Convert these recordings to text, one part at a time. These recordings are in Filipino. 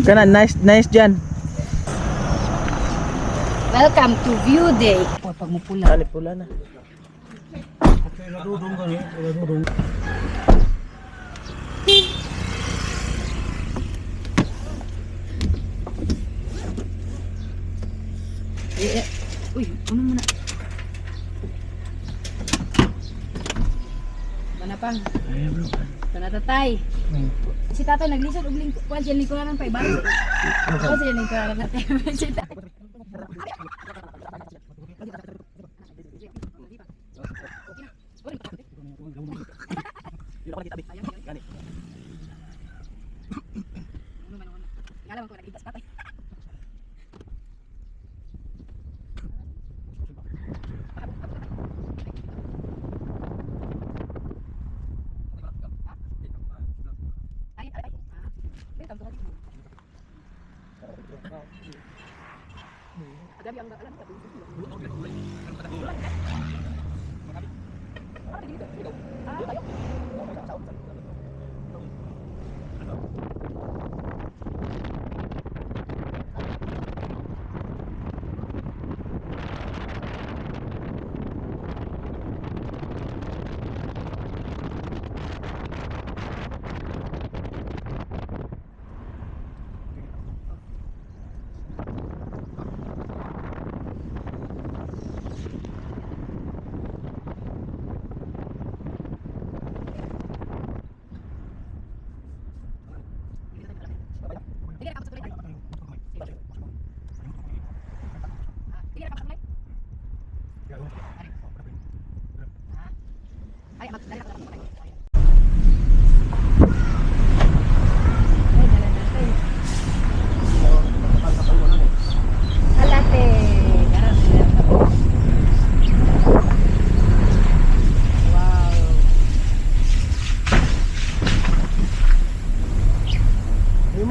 Kana nice dyan. Welcome to View Day. Pag mo pula. Ali pula na. Uy, ano muna? Mana pang? Tanatatay. Si tatay naglisod og lingkuan siya lingkuran pa ibalik. Ako siya lingkuran natin. Si tatay.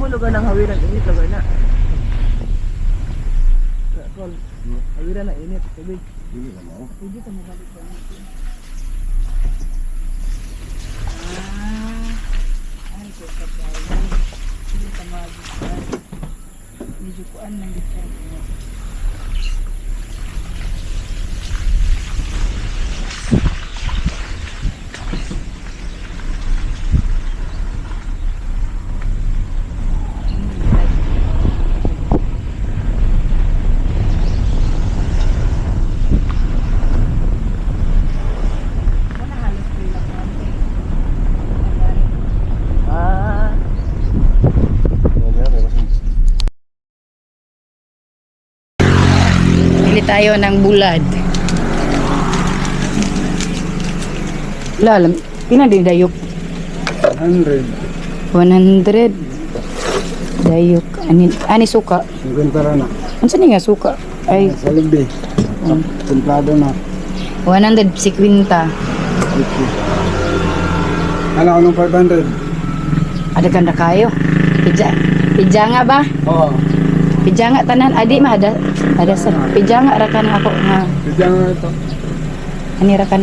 Lugar ng hawiran init lugar na. Hawiran na init tubig. Dili na mo. Hindi ka mabalik sa inyo. Ay, so kapag hindi ka mabalik. Medyo kuan lang dito. Tayo ng bulad. Lalam, pina din dayok? 100. 100. Dayok. Ani suka? 50 na. Ano saan nga suka? Ay. Sa libi. Templado na. 150. Ano anong 500? Ada ganda kayo. Pidya nga ba? Oo. Pidya nga tanan. Adi ma ada sa pidya nga rakan ako nga. Pidya nga ito. Ani rakan.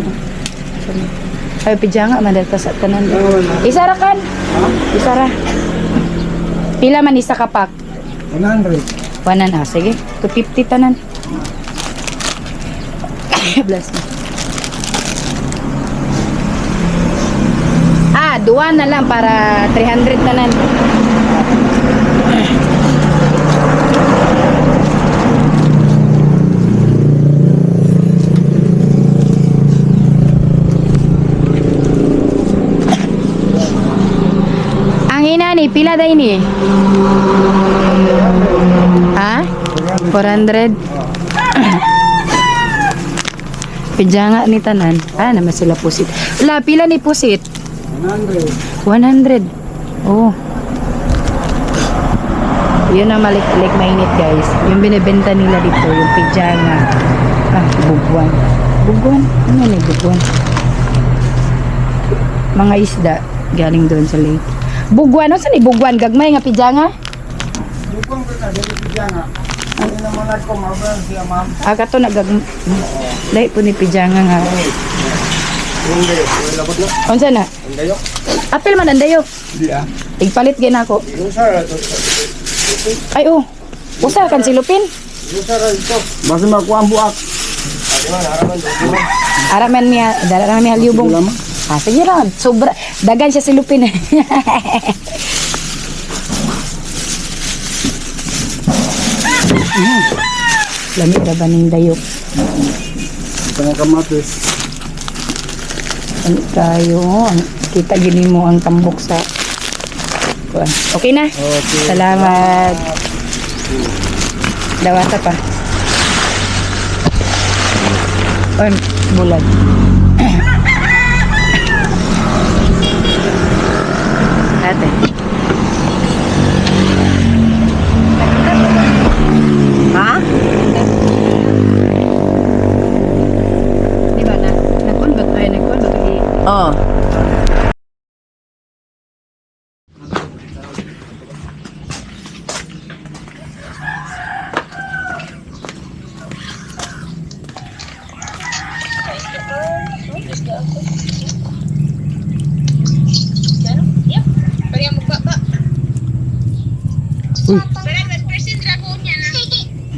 Ay pidya nga madata sa tanan. Isa rakan. Isa ra. Pila man isa ka pack? 100. 100 sige. 250 tanan. Bless me. Dua na lang para 300 tanan. Ang ina ni pila day ni? Ha? 400. Pijanga ni tanan. Naman sila pusit. La pila ni pusit? 100. Oh. Yun ang like mainit guys. Yung binibenta nila dito, yung pijama. Bugwan. Bugwan? Ano na bugwan? Mga isda galing doon sa lake. Bugwan? Ano saan bugwan? Gagmay nga pijama? Bugwan ka na, dito pijama. Ano naman ako, mabang siya ma'am. Kato nagagmay. Lahi po ni pijama nga. Hindi, labot na. Unsa na? Ang dayok. Apil man ang dayok. Hindi Igpalit gina ako. Yung sir, Ay, oh. Usa kan silupin. Basta makuha ang buak. Araman niya, dala niya liubong. Ah, sige lang. Sobra. Dagan siya silupin. Lamig na ba ning dayok? Tengah kamatis. Ano tayo? Kita gini mo ang tambok sa... Kuan. Okay na? Okay. Salamat. Dawata pa. On, bulan. Ate. Ha? Di ba na? Nagkon ba tayo? Nagkon ba tayo? Oo.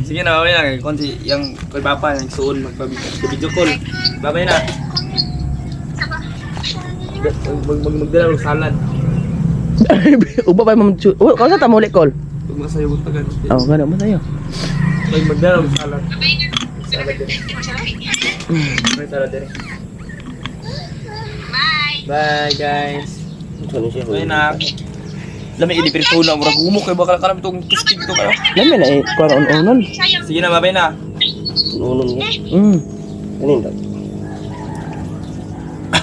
Sige na, babay na. Kunti, yung kay Papa, yung suon, mag-video call. Babay na. Magdala ng salad. Uba pa mo. Kau sa tamo call. Huwag masayo mo tagan. Oh, gano mo tayo. Magdala ng salad. Salad din. May salad din. Bye guys. Bye na. Lami ini persona murag gumok kay bakal kanam itong tustig ito kayo. Lami na eh, para on-onon. Sige na, babay na. On-onon mo. Kanin daw.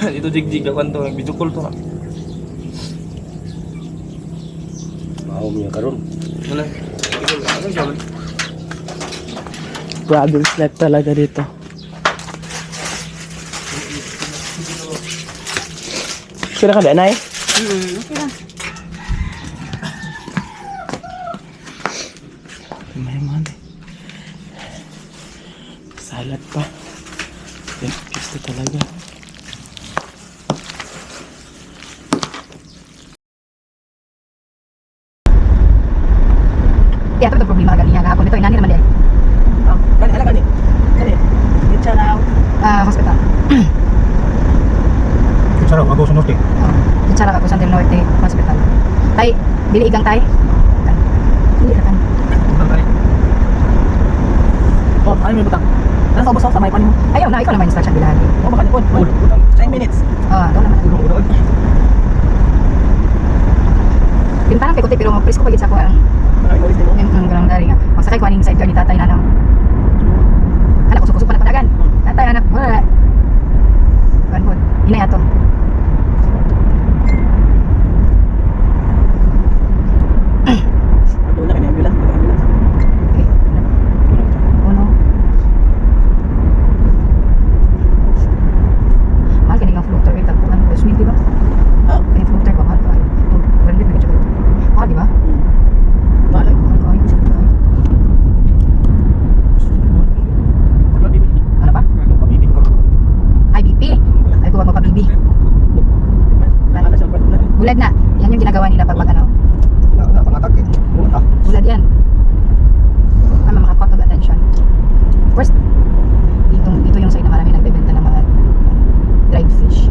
Ito jigjig ako to, video call to na. Mahom niya karon. Wala. Ano sabi? Brothers life talaga dito. Kira ka ba, Nay? Okay lang. May man. Salad pa. Yan, gusto talaga. Kaya ito problema ka niya kahapon. Ito, inani naman din. Oh, kani. It's now. Hospital. Sarap, ako sa norte. Bicara ako sa Del Norte Hospital. Tay, dili igang tay. Dili ra kan. Oh, ay may butang. Ano sa sa may pan mo? Ayaw na, ikaw naman yung station bilagi. Oh, baka lipod. 10 minutes. Ikaw naman. Pintaran kay kuti pero presko pagit sa ko ang Ay, mo din mo. ang ganang dari nga. Magsakay ko aning sidecar ni tatay na lang. Anak ko sukusok pa na padagan. Tatay anak, wala. Kuan po. Inay ato. Ako na kani ambulance. Okay. Uno. Mahal ka nga floater ito. Kuan ko sweet di ba? Ah, Kaya floater ba mahal ka? Branded na ito. Mahal di ba? malay. Mahal ka. Ano ba? IBP. Ay ko ba magpa-BB? Ala sa part na. Bulad na. Yan yung ginagawa nila pag ano. Pangatak eh. Bulad yan. Tama, makapot of attention. First, dito yung side na marami nagbebenta ng mga dried fish.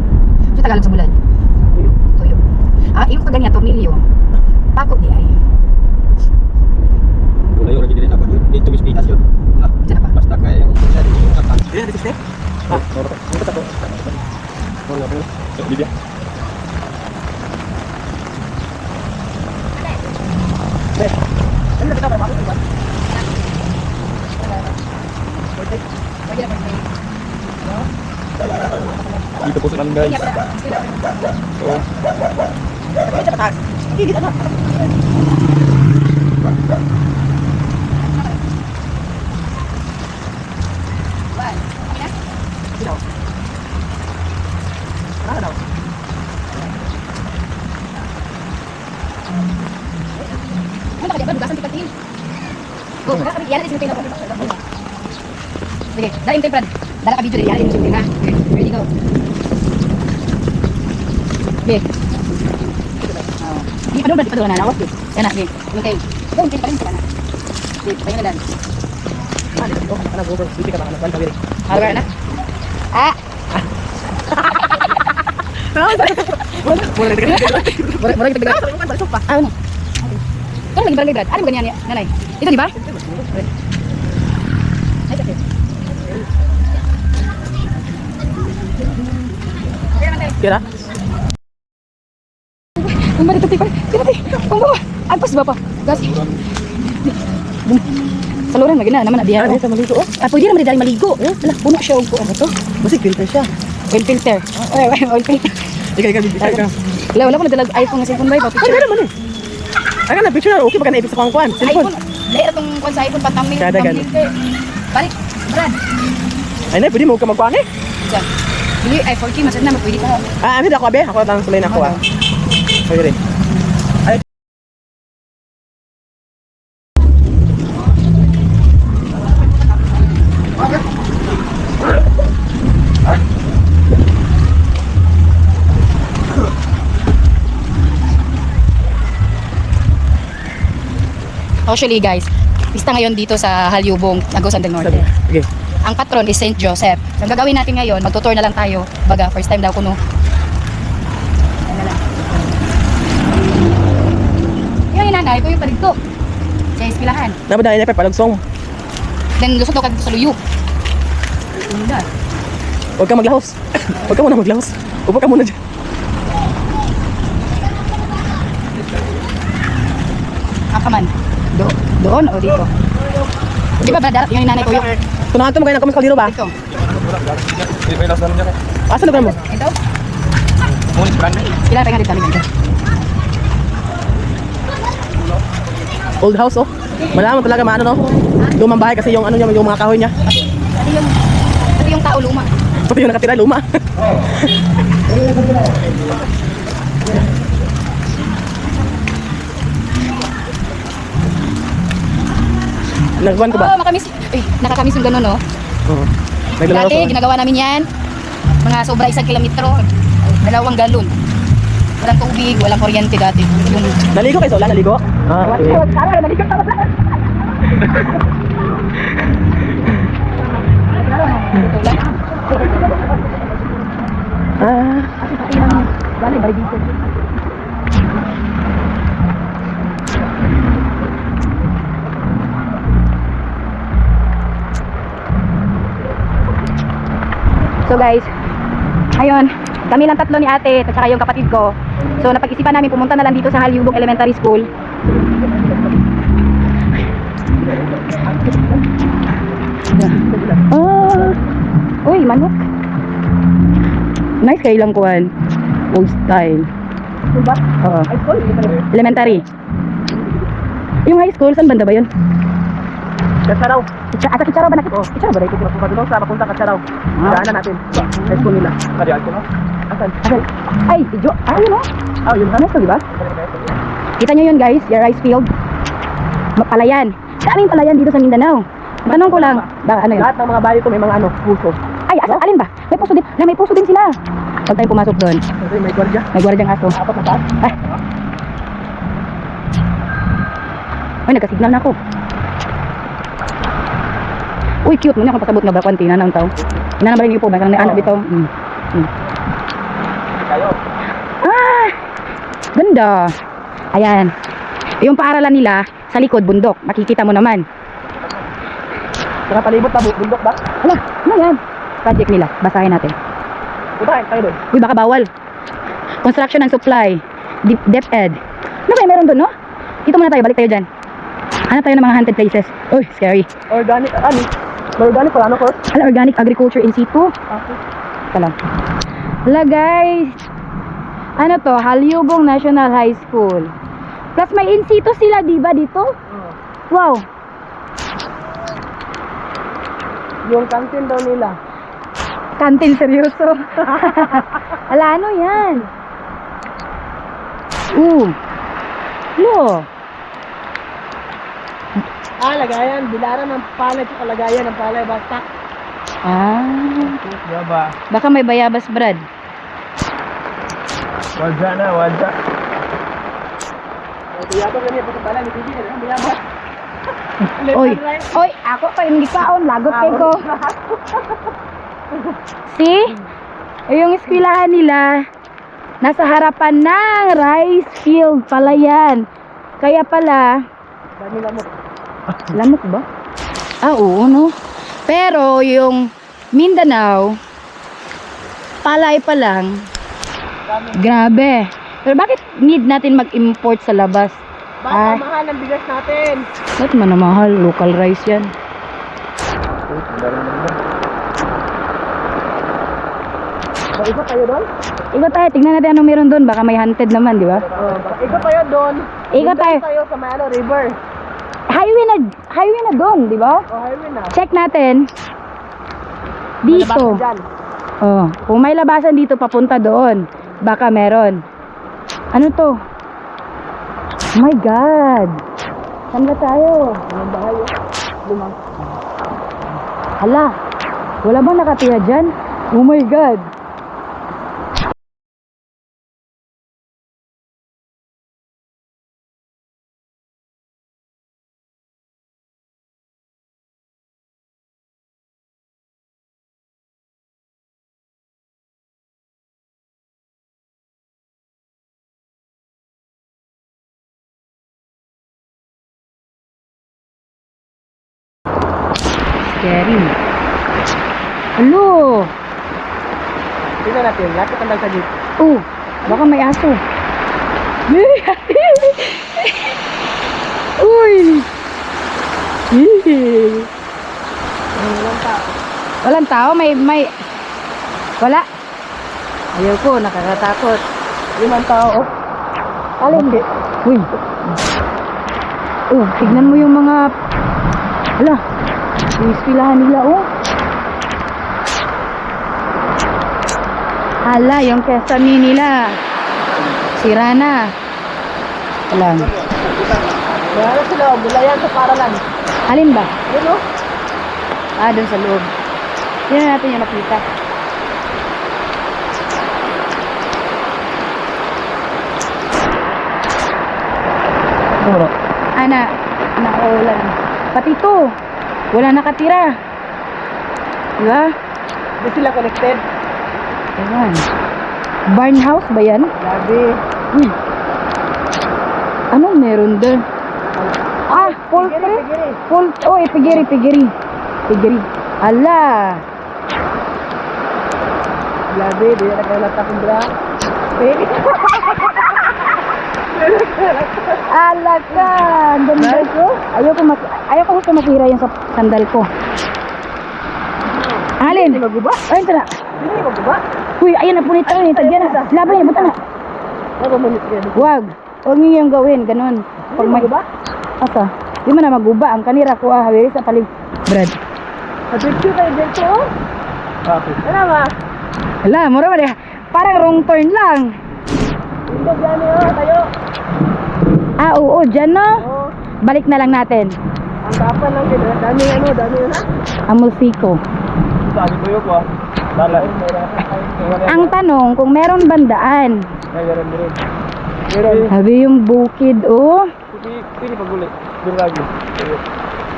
Ito Tagalog sa bulad. Tuyo. Yung pag ganyan, tornilyo. Pako di ay. Layo lagi din ako dito bis pitas yun. Diyan na pa. Basta kaya yung katak. Dili dito step. Ah, norte. Ito ako. Wala pa. Bibya. Ano na kita ba? Bakit ba? Dito po sa namin guys. Ay, sa taas. Hindi dito na. Dito. Ano daw? Ano ka diyan? Bukasan tipatin. Oh, bukasan yan din sino sige, dahil tayo Brad. Dala ka video din, yan din sino ha. Ready go. Be. Di pa doon Brad, di pa doon na lawas. Yan na, okay. Okay. Dahil hindi pa rin sa kanan. Wait, pahinga na dan. Halo na? Ah! Murag kita bilang. Ah, ano? Kan lagi barangay Brad. Ano ganyan ya, nanay? Ito di ba? Kira? Ang balik tadi, tadi. Pembawa. Ampas ba pa? Gas. Saluran lagi na naman na diyan. Dito maligo. Ah, pwede naman dali maligo. Ala, puno siya og ano to? Basta filter siya. Oil filter. Oil filter. Ika. Wala ko nagdalag iPhone nga cellphone ba iba Ay, picture. meron man eh. Ay, na picture na okay baka na-ibig sa pangkuan. Silikon. iPhone. Later tong kung sa iPhone patamil. Kada gan. Balik. Brad. Ay, na pwede mo ka magkuan eh. Diyan. Bili ay 4K masad na pwede ka. Ah, hindi ako abe. Ako lang sulay na ako ah. Pwede rin. Actually guys, pista ngayon dito sa Halyubong, Agusan del Norte. Okay. Ang patron is St. Joseph. So, ang gagawin natin ngayon, magtutour na lang tayo. Baga, first time daw ko no. Yan na lang. Yung inanay, ito yung paligto. Sa ispilahan. Dapat na pa palugsong. Then lusot daw ka dito sa luyo. Hindi. Huwag ka maglahos. Huwag ka muna maglahos. Upo ka muna dyan. Akaman. Doon o dito? Di ba brad, yung inanay ko yung Tunahan mo kayo ng kamis kaldero ba? ito. Asa lugar mo? Ito? Munis brand eh. Sila pa nga dito kami ganito. Old house oh. Malaman talaga maano no. Lumang bahay kasi yung ano niya, yung mga kahoy niya. Pati yung tao luma. Pati yung nakatira luma. Nagkuhan ko ba? Oo, makamis. Nakakamiss yung gano'n no. Oo. Naglalaro Dati, ko. ginagawa namin yan. Mga sobra 1 kilometro. 2 galon. Walang tubig, walang kuryente dati. Yung Naligo kayo Sola? Naligo? Ah, okay. Ah, Bale, balik dito. So guys, ayun, kami lang tatlo ni ate at saka yung kapatid ko. So napag-isipan namin pumunta na lang dito sa Halyubong Elementary School. Oh, uy, manok. Nice kayo lang kuhan. Old style. Diba? Oo. Elementary. Yung high school, saan banda ba yun? Katsaraw. Asa Kicharaw ba nakita? Kicharaw ba nakita? Pagkakadulong sa mapunta Katsaraw. Daanan natin. High school nila. Kadiyan ko no? Asan? Ay, video. Ah, yun o. Ah, yun ha? Ano ito, diba? Kita nyo yun guys, yung rice field. Palayan. Daming palayan dito sa Mindanao. Tanong ko lang, ba, ano yun? Lahat ng mga bahay ko may mga ano, puso. Ay, alin ba? May puso din. May puso din sila. Pag tayo pumasok doon, Kasi may gwardiya. may gwardyang aso. Apat na taas. Ay. Ay, nagka-signal na ako. Uy, cute. Muna akong pasabot nga ba? Kwantina na ang tao. Inanambalin niyo po ba? Kang anak dito. Kayo. Ah! Ganda. Ayan. Yung paaralan nila, sa likod, bundok. Makikita mo naman. Nakapalibot na bundok ba? Hala, ano yan? Project nila. Basahin natin. Puntahan tayo doon. Uy, baka bawal. Construction and supply. DepEd. Ano kaya meron doon, no? Dito muna tayo. Balik tayo dyan. Hanap tayo ng mga haunted places. Uy, scary. Organic, ano? Organic pala, ano course? Hala, organic agriculture in situ. Okay. Hala. Hala, guys. Ano to? Halyubong National High School. Plus may in situ sila, di ba, dito? Wow. Yung kantin daw nila. Kantin, seryoso. Hala, ano yan? Lo. Ah, lagayan. Bilaran ng palay. Ito kalagayan ng palay. Basta. Ah. Yaba. Baka may bayabas, Brad. Wadya na, wadya. Oy, oy, ako pa yung gikaon, lagot kay ko. See? Yung eskwelahan nila, nasa harapan ng rice field pala yan. Kaya pala, lamok ba? Ah, oo, no? Pero yung Mindanao, palay pa lang. Grabe. Pero bakit need natin mag-import sa labas? Baka mahal ang bigas natin. Ba't man na mahal? Local rice yan. Ikot tayo doon? Ikot tayo, tignan natin anong meron doon. Baka may hunted naman, di ba? Ikot tayo doon. Ikot tayo. Tayo sa may river. Highway na doon, di ba? Highway na. Check natin. Dito. Oh, kung may labasan dito papunta doon, baka meron. Ano to? Oh my God. Saan ba tayo? Ano ba kayo? Hala, wala bang nakatira dyan? Oh my God. Scary. Hello. Tingnan natin. Lapit ang sa jeep. Oh, baka may aso. Uy. Walang tao. Walang tao, may wala. Ayaw ko, nakakatakot. 5 tao. Alin? Uy. Oh, tignan mo yung mga hala. Yung eskwelahan nila, oh. Hala, yung sesame nila. Sira na. Alam. Wala sila. Bulayan sa paralan. Alin ba? Yun o. Ah, dun sa loob. Tignan natin yung nakita. Duro. Naulan. Pati ito, wala nakatira. Diba? Hindi sila connected. Ayan. Barn house ba yan? Grabe. Uy. Anong meron doon? Ah, poultry? Oy, pigiri. Pigiri. Ala. Grabe. Di na nagkalat akong bra. Ala ka. Ang ganda ko. Ayoko gusto masira yung sandal ko. Alin? Hindi maguba. Ayun, tara. Hindi maguba. Uy, ayan na punit tayo. Tagyan na. Laban niya, buta na. Magumunit yan. Wag. Huwag niyo yung gawin. Ganun. Pag may... maguba? Asa? Di mo na maguba. Ang kanira ko hawi sa palig. Brad. Adventure kayo dito oh. Kapit. Ano ba? Hala, mura ba parang wrong turn lang. Dito dyan oh. Tayo. Ah, oo. Dyan no? Oh. Balik na lang natin. Ang kapan lang din. Dami dami na. Amulsiko. Sabi ko yun ko ah. Dala. Ang tanong, kung meron bandaan. Meron din. Sabi yung bukid, oh. Pili pagulit. Doon lagi.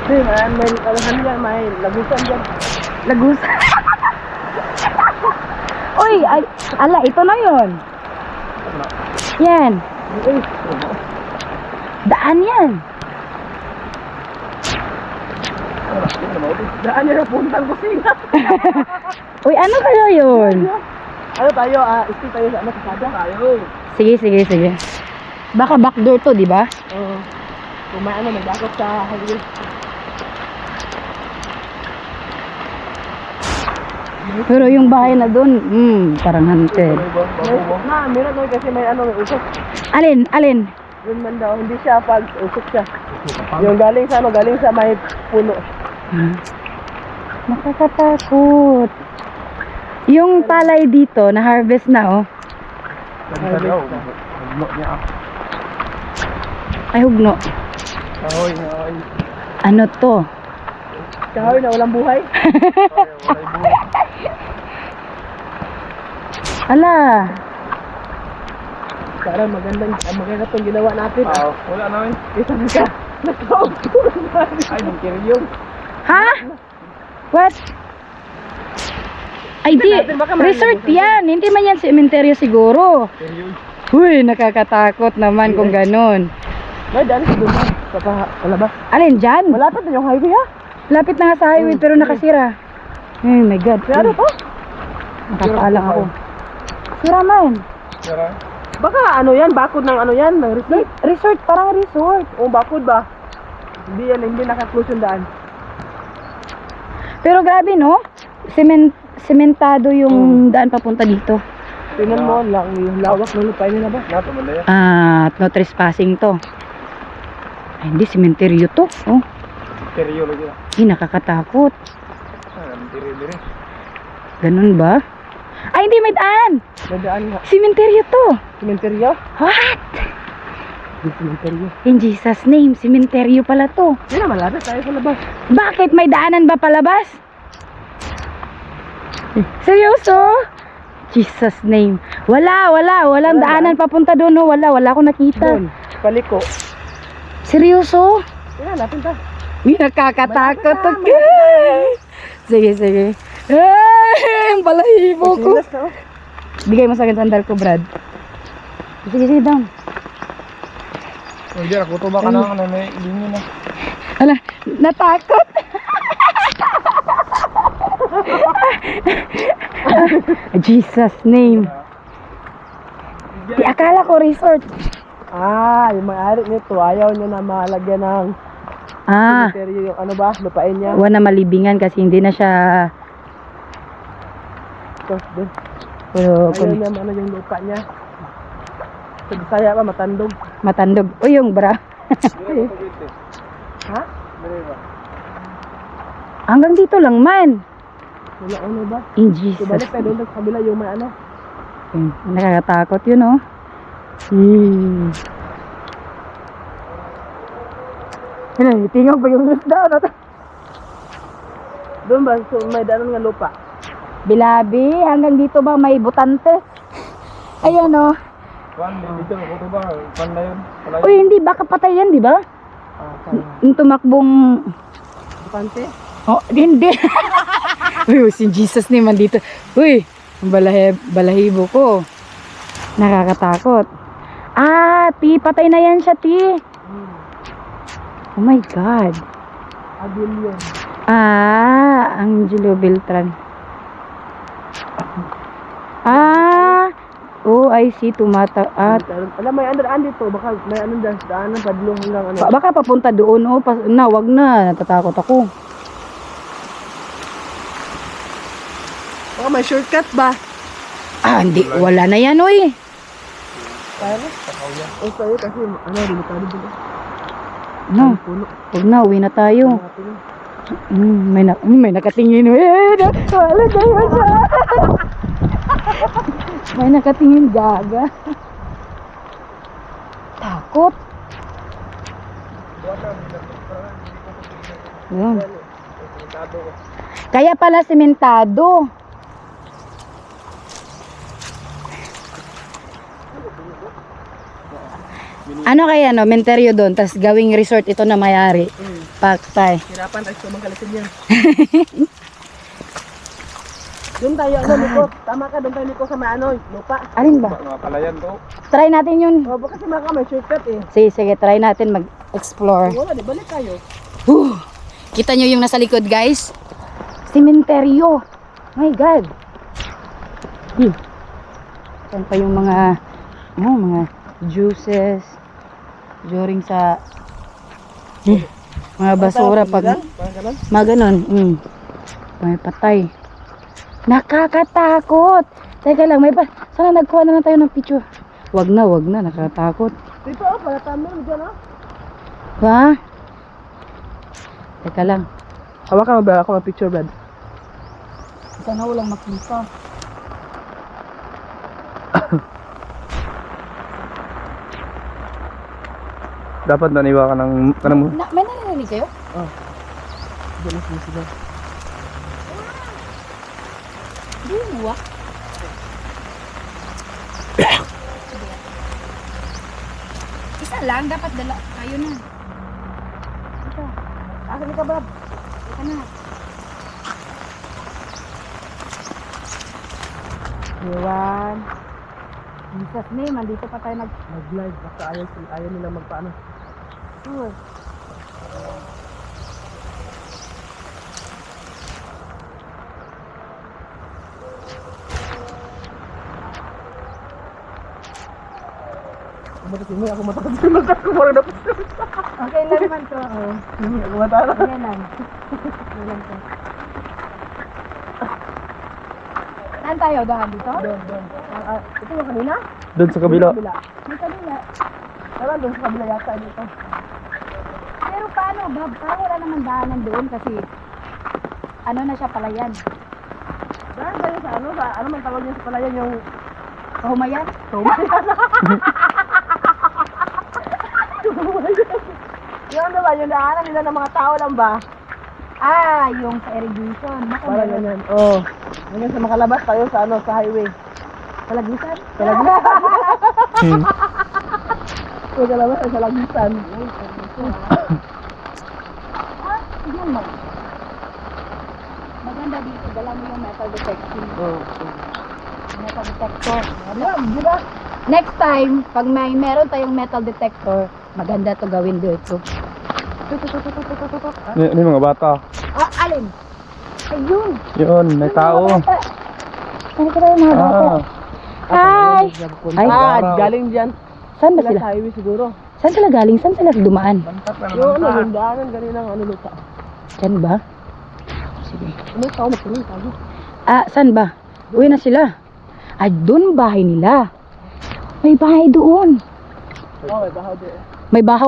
Hindi, may alahan yan. May lagusan dyan. Lagus. Uy, ay, ala, ito na yun. Yan. Daan yan. Daan nyo na puntang kusina. Uy, ano kaya yun? Ano tayo? Isti tayo sa sada. Tayo. Sige. Baka backdoor to, di ba? Oo. Kung may may dakot sa highway. Pero yung bahay na doon, parang haunted. Meron doon kasi may may usok. Alin? Yun man daw, hindi siya pag usok siya. Yung galing sa may puno. Nakakatakot. Yung palay dito, na-harvest na, oh. Ay, hugno. Ahoy. Ano to? Kahoy na walang buhay. Ala. Para maganda tong ginawa natin. Oo, wala namin. Isa na ka. Nakaupo na. Ay, nung yun. Ha? What? Ay di, Baka may resort yan. Hindi man yan sementeryo siguro. Uy, nakakatakot naman kung ganun. May daan sa doon sa palabas. Alin dyan? Malapit na yung highway ha. Lapit na nga sa highway pero nakasira. Oh my God. Ano to? Nakakaalang ako. Sira man. Baka ano yan, bakod ng ano yan, ng resort. Resort, parang resort. O bakod ba? Hindi naka-close yung daan. Pero grabe no? Sementado yung daan papunta dito. Tingnan mo lang yung lawak ng lupa nila ba? Nato man yan. No trespassing to. Ay, hindi, sementeryo to. Oh, Seryo lagi. hindi nakakatakot. Diri. Ganun ba? Ay, hindi, may daan. May daan nga. Sementeryo to. Sementeryo? What? May sementeryo. In Jesus name, sementeryo pala to. Hindi na malapit tayo sa labas. Bakit? May daanan ba palabas? Seryoso? Jesus name. Walang daanan papunta doon. No? Wala akong nakita. Doon, paliko. Seryoso? Hindi na, lapin ta. Uy, nakakatakot. Okay. Sige. Ay, ang balahibo ko. Silas na oh. Bigay mo sa akin sandal ko, Brad. Sige, down. Oh, dira ko to ba ka na may lingi na. Ala, natakot. Jesus name. Di akala ko resort. Yung may-ari nito, ayaw niya na malagyan ng sementeryo yung ano ba, lupain niya. Wala na malibingan kasi hindi na siya Ito, doon. pero Ayaw niya ano yung lupa niya. Sa Bisaya pa, matandog. matandog. O yung bra. Ha? Hanggang dito lang man. Wala ano ba? In Jesus. Ibalik tayo doon sa kabila yung may ano. Nakakatakot yun, oh. Tingog pa yung isda. Doon ba, so, may daanan nga lupa. Bilabi, hanggang dito ba may butante? Ayan, oh. Dito ko to ba? Na yun. Uy, hindi, baka patay yan, di ba? Yung tumakbong... Bukante? Oh, hindi. Uy, si Jesus naman dito. Uy, ang balahibo ko. Nakakatakot. Ti, patay na yan siya, ti. Oh my God. Abilyon. Ang Julio Beltran. Oh, I see, Alam, may andaan dito. Baka may ano dyan, daanan, padlong hanggang ano. baka papunta doon, oh. Wag na, natatakot ako. Baka may shortcut ba? Hindi, wala na yan, oy. Kaya na? O sa'yo kasi, ano, delikado dito. No, Puno. wag na, uwi na tayo. Natin. May nakatingin. Wala kayo siya. May nakatingin, gaga. Takot. Yun. Kaya pala sementado. Ano kaya no, menteryo doon, tas gawing resort ito na mayari. Paktay. Hirapan tayo sa magkalitin niya. Doon tayo, ano, Nico. Tama ka, doon tayo, Nico, sa may ano, lupa. Alin ba? Mga palayan to. Try natin yun. O, baka kasi maka may shortcut eh. Sige, try natin mag-explore. Wala, di balik tayo. Kita nyo yung nasa likod, guys? Sementeryo. My God. Saan pa yung mga juices during sa mga basura pag mga ganon. May patay. Nakakatakot. Teka lang, sana nagkuha na lang tayo ng picture. Wag na, nakakatakot. Dito, oh, para tama mo dyan, oh. Ha? Teka lang. Hawakan mo ba ako ng picture, Brad? Sana walang makita. Dapat naniwa ka ng kanang May narinig kayo? Diyan na sila. Buwa. Isa lang, dapat dala. Kayo na. Asan ka, Bob? Ika na. Iwan. Jesus name, andito pa tayo Mag-live. Basta ayaw nila magpaano. tour. Hindi ako matakot sa mata ko. Marang dapat. Okay lang naman to. Hindi ako matakot. Ayan lang. Ayan to. Saan tayo? Doon dito? Doon. Ito yung kanina? Doon sa kabila. May kanina. Tara, doon sa kabila yata dito. Pero paano, Bob? Parang wala naman daanan doon kasi ano na siya palayan. Dahil tayo sa ano? Ano man tawag niya sa palayan yung Kahumayan? Yung ano ba? Yung daanan nila ng mga tao lang ba? Ah, yung sa irrigation. Baka Parang meron. ganyan. Oo. Hanggang sa makalabas tayo sa ano, sa highway. Palagisan? Makalabas tayo sa lagisan. Ah, tignan mo. Maganda dito. Dala mo yung metal detector. Oo. Metal detector. Di ba? Next time, pag meron tayong metal detector, maganda to gawin dito. Ni mga bata. Ah, alin? Ayun. Yun, may tao. Ano ka tayo mga bata? Hi! Ay, Galing dyan. Saan ba Sila sila? sa highway siguro. Saan sila galing? Saan sila dumaan? Yung ano, yung daanan kanina ng ano lupa. Saan ba? Sige. Ano tao magkaroon tayo? Ah, saan ba? Uwi na sila. Ay, doon bahay nila. May bahay doon. Oo, may bahaw doon. May bahaw.